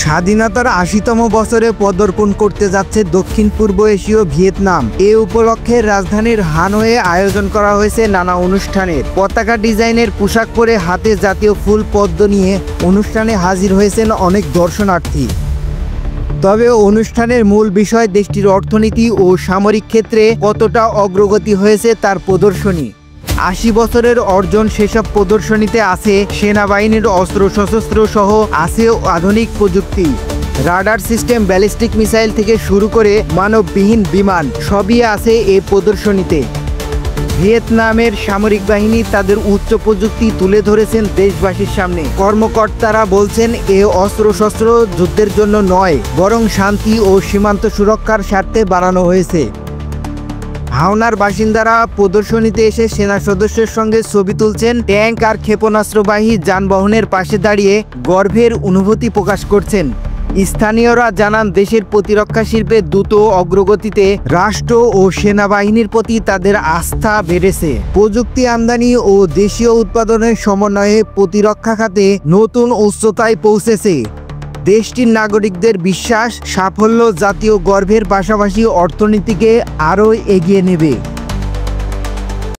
স্বাধীনতার ৮০তম বছরে পদার্পণ করতে যাচ্ছে দক্ষিণ পূর্ব এশীয় ভিয়েতনাম। এ উপলক্ষে রাজধানীর হানয়ে আয়োজন করা হয়েছে নানা অনুষ্ঠানের। পতাকা ডিজাইনের পোশাক পরে হাতে জাতীয় ফুল পদ্ম নিয়ে অনুষ্ঠানে হাজির হয়েছেন অনেক দর্শনার্থী। তবে অনুষ্ঠানের মূল বিষয় দেশটির অর্থনীতি ও সামরিক ক্ষেত্রে কতটা অগ্রগতি হয়েছে তার প্রদর্শনী। ৮০ বছরের অর্জন সেসব প্রদর্শনীতে আছে সেনাবাহিনীর অস্ত্রশস্ত্র সহ আছে আধুনিক প্রযুক্তি, রাডার সিস্টেম, ব্যালিস্টিক মিসাইল থেকে শুরু করে মানববিহীন বিমান সবই আছে এ প্রদর্শনীতে। ভিয়েতনামের সামরিক বাহিনী তাদের উচ্চ প্রযুক্তি তুলে ধরেছেন দেশবাসীর সামনে। কর্মকর্তারা বলছেন এ অস্ত্রশস্ত্র যুদ্ধের জন্য নয়, বরং শান্তি ও সীমান্ত সুরক্ষার স্বার্থে বানানো হয়েছে। হাওনার বাসিন্দারা প্রদর্শনীতে এসে সেনা সদস্যের সঙ্গে ছবি তুলছেন, ট্যাঙ্ক আর ক্ষেপণাস্ত্রবাহী যানবাহনের পাশে দাঁড়িয়ে গর্বের অনুভূতি প্রকাশ করছেন। স্থানীয়রা জানান, দেশের প্রতিরক্ষা শিল্পের দ্রুত অগ্রগতিতে রাষ্ট্র ও সেনাবাহিনীর প্রতি তাদের আস্থা বেড়েছে। প্রযুক্তি আমদানি ও দেশীয় উৎপাদনের সমন্বয়ে প্রতিরক্ষা খাতে নতুন উচ্চতায় পৌঁছেছে। দেশটির নাগরিকদের বিশ্বাস, সাফল্য জাতীয় গর্বের পাশাপাশি অর্থনীতিকে আরও এগিয়ে নেবে।